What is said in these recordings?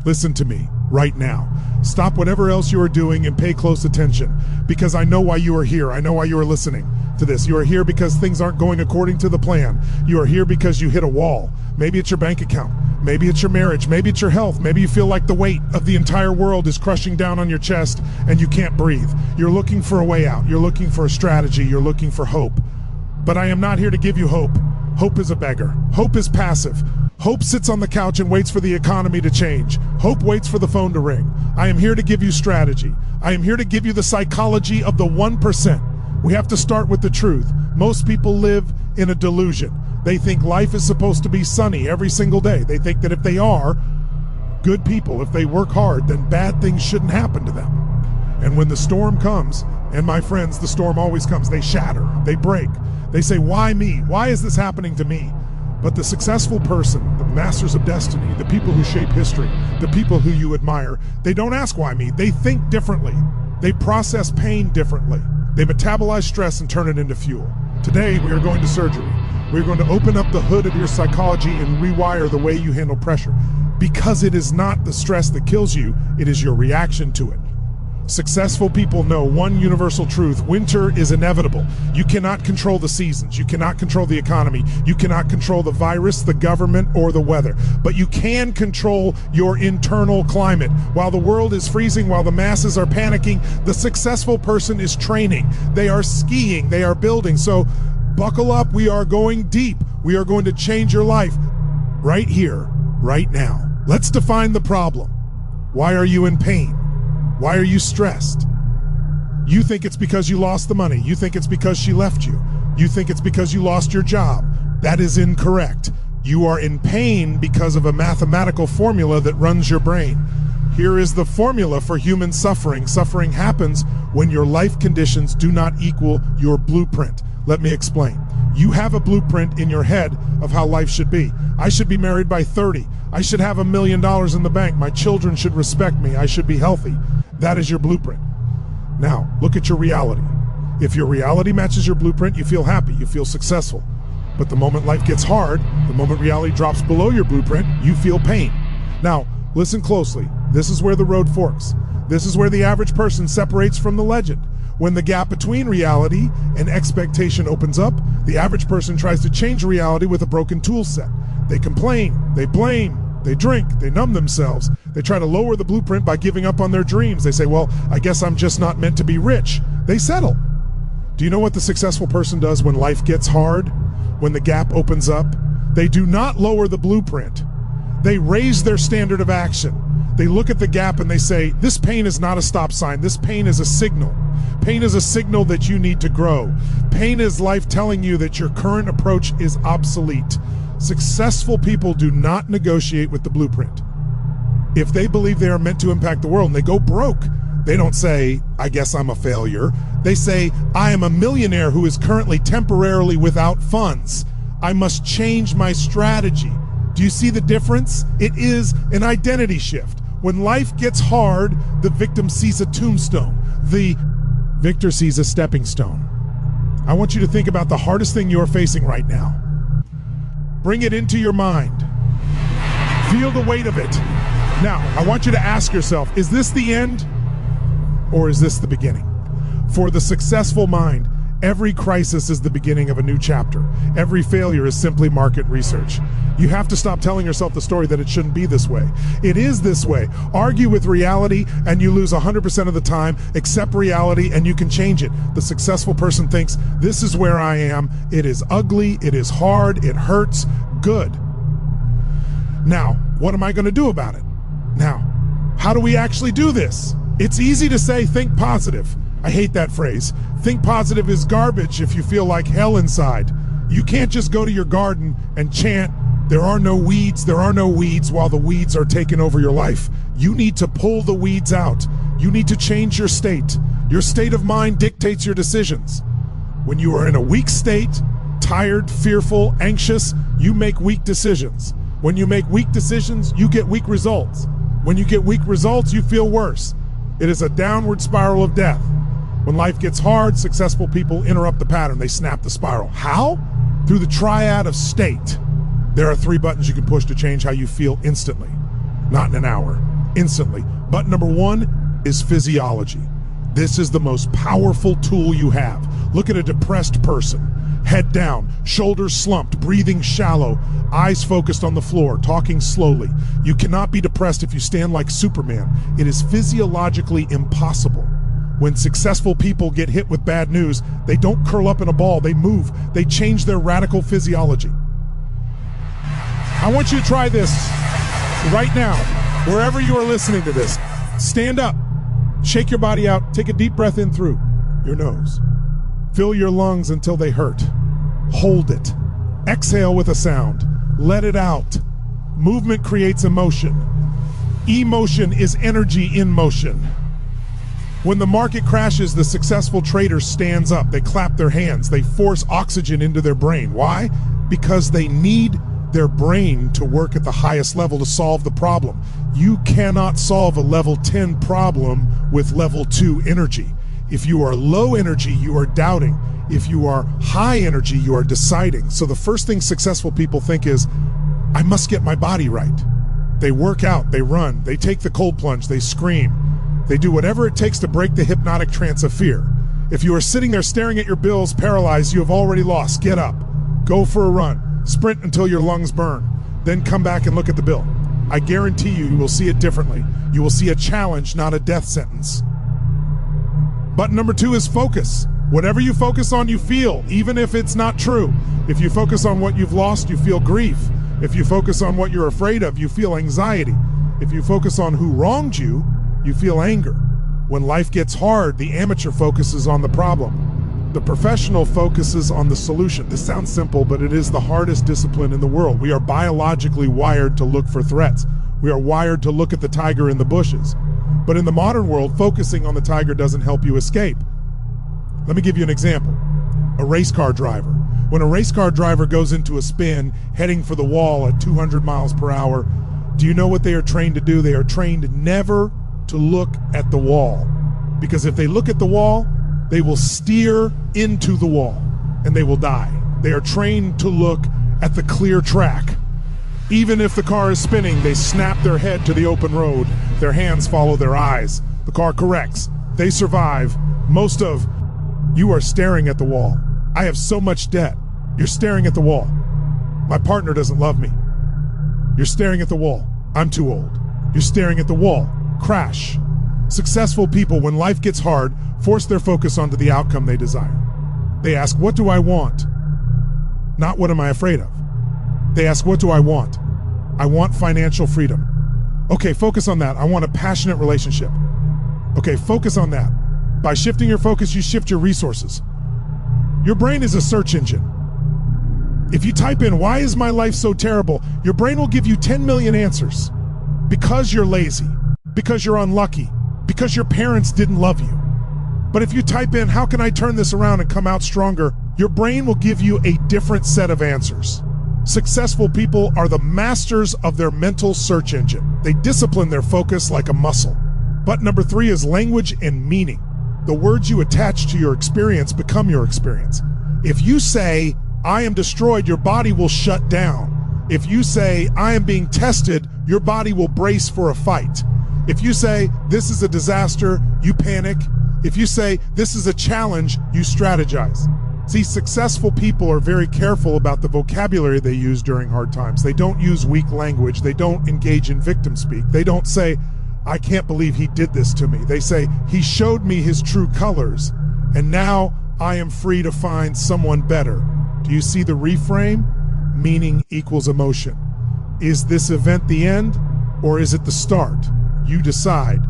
Listen to me right now. Stop whatever else you are doing and pay close attention, because I know why you are here. I know why you are listening to this. You are here because things aren't going according to the plan. You are here because you hit a wall. Maybe it's your bank account. Maybe it's your marriage. Maybe it's your health. Maybe you feel like the weight of the entire world is crushing down on your chest and you can't breathe. You're looking for a way out. You're looking for a strategy. You're looking for hope. But I am not here to give you hope. Hope is a beggar. Hope is passive. Hope sits on the couch and waits for the economy to change. Hope waits for the phone to ring. I am here to give you strategy. I am here to give you the psychology of the 1%. We have to start with the truth. Most people live in a delusion. They think life is supposed to be sunny every single day. They think that if they are good people, if they work hard, then bad things shouldn't happen to them. And when the storm comes, and my friends, the storm always comes, they shatter, they break. They say, why me? Why is this happening to me? But the successful person, the masters of destiny, the people who shape history, the people who you admire, they don't ask why me. They think differently. They process pain differently. They metabolize stress and turn it into fuel. Today, we are going to surgery. We're going to open up the hood of your psychology and rewire the way you handle pressure. Because it is not the stress that kills you, it is your reaction to it. Successful people know one universal truth: winter is inevitable. You cannot control the seasons. You cannot control the economy. You cannot control the virus, the government, or the weather. But you can control your internal climate. While the world is freezing, while the masses are panicking, the successful person is training. They are skiing. They are building. So buckle up. We are going deep. We are going to change your life right here, right now. Let's define the problem. Why are you in pain? Why are you stressed? You think it's because you lost the money. You think it's because she left you. You think it's because you lost your job. That is incorrect. You are in pain because of a mathematical formula that runs your brain. Here is the formula for human suffering. Suffering happens when your life conditions do not equal your blueprint. Let me explain. You have a blueprint in your head of how life should be. I should be married by 30. I should have $1 million in the bank. My children should respect me. I should be healthy. That is your blueprint. Now, look at your reality. If your reality matches your blueprint, you feel happy, you feel successful. But the moment life gets hard, the moment reality drops below your blueprint, you feel pain. Now, listen closely. This is where the road forks. This is where the average person separates from the legend. When the gap between reality and expectation opens up, the average person tries to change reality with a broken tool set. They complain, they blame, they drink, they numb themselves. They try to lower the blueprint by giving up on their dreams. They say, well, I guess I'm just not meant to be rich. They settle. Do you know what the successful person does when life gets hard? When the gap opens up? They do not lower the blueprint. They raise their standard of action. They look at the gap and they say, this pain is not a stop sign. This pain is a signal. Pain is a signal that you need to grow. Pain is life telling you that your current approach is obsolete. Successful people do not negotiate with the blueprint. If they believe they are meant to impact the world and they go broke, they don't say, I guess I'm a failure. They say, I am a millionaire who is currently temporarily without funds. I must change my strategy. Do you see the difference? It is an identity shift. When life gets hard, the victim sees a tombstone. The victor sees a stepping stone. I want you to think about the hardest thing you are facing right now. Bring it into your mind. Feel the weight of it. Now, I want you to ask yourself, is this the end or is this the beginning? For the successful mind, every crisis is the beginning of a new chapter. Every failure is simply market research. You have to stop telling yourself the story that it shouldn't be this way. It is this way. Argue with reality and you lose 100% of the time. Accept reality and you can change it. The successful person thinks, this is where I am. It is ugly. It is hard. It hurts. Good. Now, what am I going to do about it? Now, how do we actually do this? It's easy to say, think positive. I hate that phrase. Think positive is garbage if you feel like hell inside. You can't just go to your garden and chant, there are no weeds, while the weeds are taking over your life. You need to pull the weeds out. You need to change your state. Your state of mind dictates your decisions. When you are in a weak state, tired, fearful, anxious, you make weak decisions. When you make weak decisions, you get weak results. When you get weak results, you feel worse. It is a downward spiral of death. When life gets hard, successful people interrupt the pattern. They snap the spiral. How? Through the triad of state. There are 3 buttons you can push to change how you feel instantly, not in an hour. instantly. Button number 1 is physiology. This is the most powerful tool you have. Look at a depressed person. Head down, shoulders slumped, breathing shallow, eyes focused on the floor, talking slowly. You cannot be depressed if you stand like Superman. It is physiologically impossible. When successful people get hit with bad news, they don't curl up in a ball, they move. They change their radical physiology. I want you to try this right now, wherever you are listening to this. Stand up, shake your body out, take a deep breath in through your nose. Fill your lungs until they hurt. Hold it. Exhale with a sound. Let it out. Movement creates emotion. Emotion is energy in motion. When the market crashes, the successful trader stands up. They clap their hands. They force oxygen into their brain. Why? Because they need their brain to work at the highest level to solve the problem. You cannot solve a level 10 problem with level 2 energy. If you are low energy, you are doubting. If you are high energy, you are deciding. So the first thing successful people think is, I must get my body right. They work out, they run, they take the cold plunge, they scream. They do whatever it takes to break the hypnotic trance of fear. If you are sitting there staring at your bills, paralyzed, you have already lost. Get up, go for a run, sprint until your lungs burn, then come back and look at the bill. I guarantee you will see it differently. You will see a challenge, not a death sentence. Button number 2 is focus. Whatever you focus on, you feel, even if it's not true. If you focus on what you've lost, you feel grief. If you focus on what you're afraid of, you feel anxiety. If you focus on who wronged you, you feel anger. When life gets hard, the amateur focuses on the problem. The professional focuses on the solution. This sounds simple, but it is the hardest discipline in the world. We are biologically wired to look for threats. We are wired to look at the tiger in the bushes. But in the modern world, focusing on the tiger doesn't help you escape. Let me give you an example. A race car driver. When a race car driver goes into a spin, heading for the wall at 200 miles per hour, do you know what they are trained to do? They are trained never to look at the wall. Because if they look at the wall, they will steer into the wall and they will die. They are trained to look at the clear track. Even if the car is spinning, they snap their head to the open road. Their hands follow their eyes. The car corrects. They survive. You are staring at the wall. I have so much debt. You're staring at the wall. My partner doesn't love me. You're staring at the wall. I'm too old. You're staring at the wall. Crash. Successful people, when life gets hard, force their focus onto the outcome they desire. They ask, what do I want? Not what am I afraid of? They ask, what do I want? I want financial freedom. Okay, focus on that. I want a passionate relationship. Okay, focus on that. By shifting your focus, you shift your resources. Your brain is a search engine. If you type in, why is my life so terrible? Your brain will give you 10 million answers. Because you're lazy, because you're unlucky, because your parents didn't love you. But if you type in, how can I turn this around and come out stronger? Your brain will give you a different set of answers. Successful people are the masters of their mental search engine. They discipline their focus like a muscle. Button number 3 is language and meaning. The words you attach to your experience become your experience. If you say, I am destroyed, your body will shut down. If you say, I am being tested, your body will brace for a fight. If you say, this is a disaster, you panic. If you say, this is a challenge, you strategize. See, successful people are very careful about the vocabulary they use during hard times. They don't use weak language. They don't engage in victim speak. They don't say, I can't believe he did this to me. They say, he showed me his true colors, and now I am free to find someone better. Do you see the reframe? Meaning equals emotion. Is this event the end, or is it the start? You decide.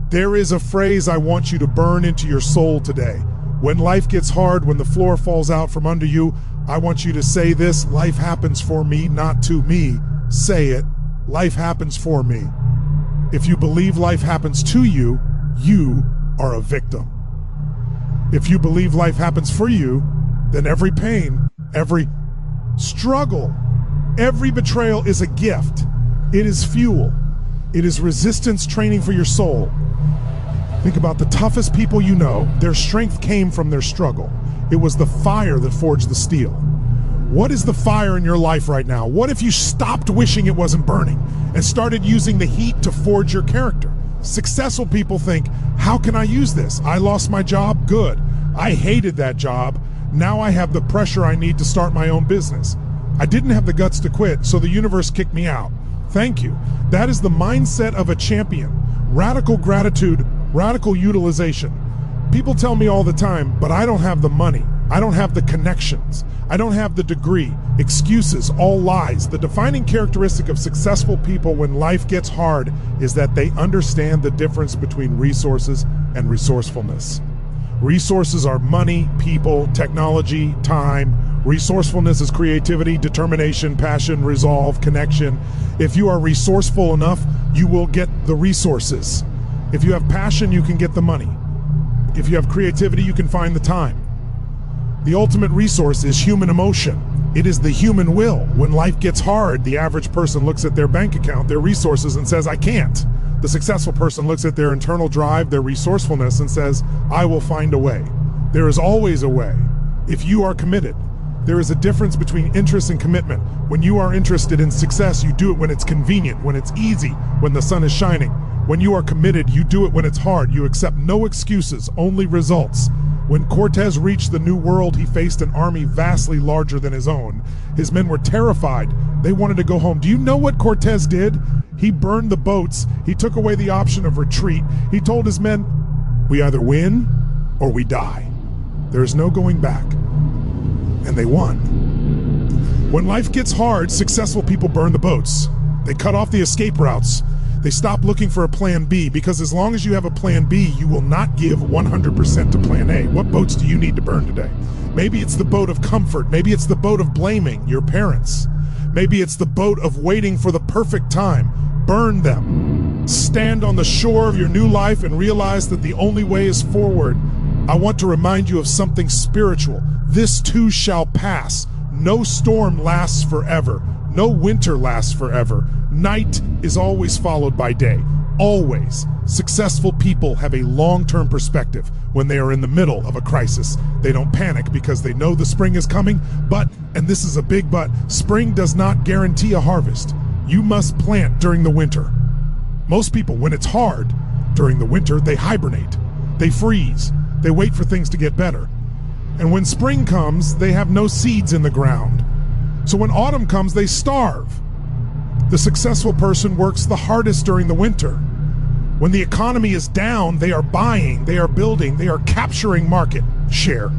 There is a phrase I want you to burn into your soul today. When life gets hard, when the floor falls out from under you, I want you to say this: life happens for me, not to me. Say it. Life happens for me. If you believe life happens to you, you are a victim. If you believe life happens for you, then every pain, every struggle, every betrayal is a gift. It is fuel. It is resistance training for your soul. Think about the toughest people you know. Their strength came from their struggle. It was the fire that forged the steel. What is the fire in your life right now? What if you stopped wishing it wasn't burning and started using the heat to forge your character? Successful people think, how can I use this? I lost my job? Good. I hated that job. Now I have the pressure I need to start my own business. I didn't have the guts to quit, so the universe kicked me out. Thank you. That is the mindset of a champion. Radical gratitude, radical utilization. People tell me all the time, but I don't have the money. I don't have the connections. I don't have the degree. Excuses, all lies. The defining characteristic of successful people when life gets hard is that they understand the difference between resources and resourcefulness. Resources are money, people, technology, time. Resourcefulness is creativity, determination, passion, resolve, connection. If you are resourceful enough, you will get the resources. If you have passion, you can get the money. If you have creativity, you can find the time. The ultimate resource is human emotion. It is the human will. When life gets hard, the average person looks at their bank account, their resources, and says, I can't. The successful person looks at their internal drive, their resourcefulness, and says, I will find a way. There is always a way, if you are committed. There is a difference between interest and commitment. When you are interested in success, you do it when it's convenient, when it's easy, when the sun is shining. When you are committed, you do it when it's hard. You accept no excuses, only results. When Cortez reached the New World, he faced an army vastly larger than his own. His men were terrified. They wanted to go home. Do you know what Cortez did? He burned the boats. He took away the option of retreat. He told his men, we either win or we die. There is no going back. And they won. When life gets hard, successful people burn the boats. They cut off the escape routes. They stop looking for a plan B, because as long as you have a plan B, you will not give 100% to plan A. What boats do you need to burn today? Maybe it's the boat of comfort. Maybe it's the boat of blaming your parents. Maybe it's the boat of waiting for the perfect time. Burn them. Stand on the shore of your new life and realize that the only way is forward. I want to remind you of something spiritual. This too shall pass. No storm lasts forever. No winter lasts forever. Night is always followed by day. Always. Successful people have a long-term perspective. When they are in the middle of a crisis, they don't panic because they know the spring is coming. But, and this is a big but, spring does not guarantee a harvest. You must plant during the winter. Most people, when it's hard during the winter, they hibernate. They freeze. They wait for things to get better. And when spring comes, they have no seeds in the ground. So when autumn comes, they starve. The successful person works the hardest during the winter. When the economy is down, they are buying, they are building, they are capturing market share.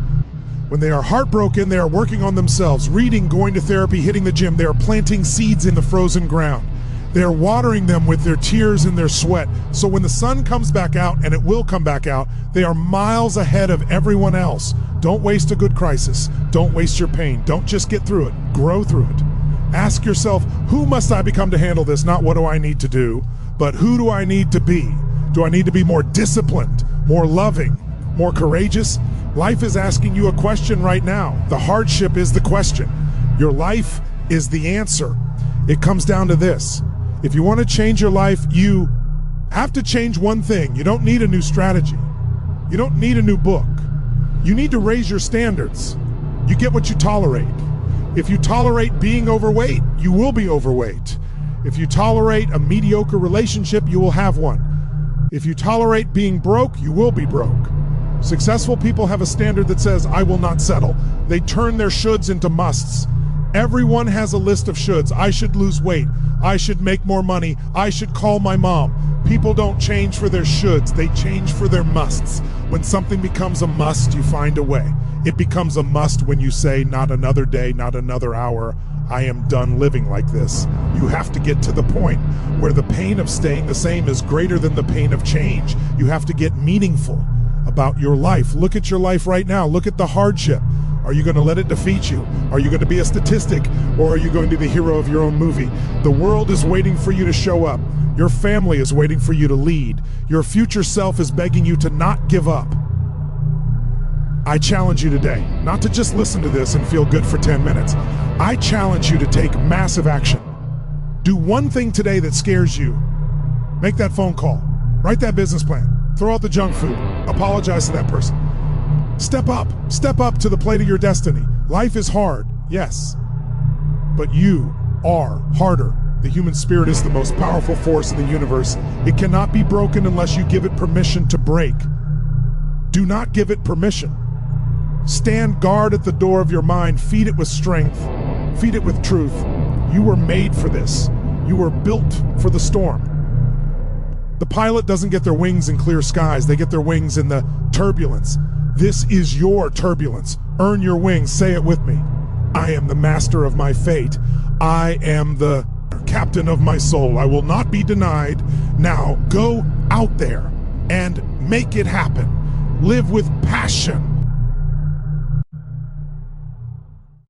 When they are heartbroken, they are working on themselves, reading, going to therapy, hitting the gym. They are planting seeds in the frozen ground. They are watering them with their tears and their sweat. So when the sun comes back out, and it will come back out, they are miles ahead of everyone else. Don't waste a good crisis. Don't waste your pain. Don't just get through it. Grow through it. Ask yourself, who must I become to handle this? Not what do I need to do, but who do I need to be? Do I need to be more disciplined, more loving, more courageous? Life is asking you a question right now. The hardship is the question. Your life is the answer. It comes down to this. If you want to change your life, you have to change one thing. You don't need a new strategy. You don't need a new book. You need to raise your standards. You get what you tolerate. If you tolerate being overweight, you will be overweight. If you tolerate a mediocre relationship, you will have one. If you tolerate being broke, you will be broke. Successful people have a standard that says, I will not settle. They turn their shoulds into musts. Everyone has a list of shoulds. I should lose weight. I should make more money. I should call my mom. People don't change for their shoulds. They change for their musts. When something becomes a must, you find a way. It becomes a must when you say, not another day, not another hour. I am done living like this. You have to get to the point where the pain of staying the same is greater than the pain of change. You have to get meaningful about your life. Look at your life right now. Look at the hardship. Are you going to let it defeat you? Are you going to be a statistic, or are you going to be the hero of your own movie? The world is waiting for you to show up. Your family is waiting for you to lead. Your future self is begging you to not give up. I challenge you today, not to just listen to this and feel good for 10 minutes. I challenge you to take massive action. Do one thing today that scares you. Make that phone call. Write that business plan. Throw out the junk food. Apologize to that person. Step up to the plate of your destiny. Life is hard. Yes. But you are harder. The human spirit is the most powerful force in the universe. It cannot be broken unless you give it permission to break. Do not give it permission. Stand guard at the door of your mind. Feed it with strength. Feed it with truth. You were made for this. You were built for the storm. The pilot doesn't get their wings in clear skies. They get their wings in the turbulence. This is your turbulence. Earn your wings. Say it with me. I am the master of my fate. I am the captain of my soul. I will not be denied. Now go out there and make it happen. Live with passion.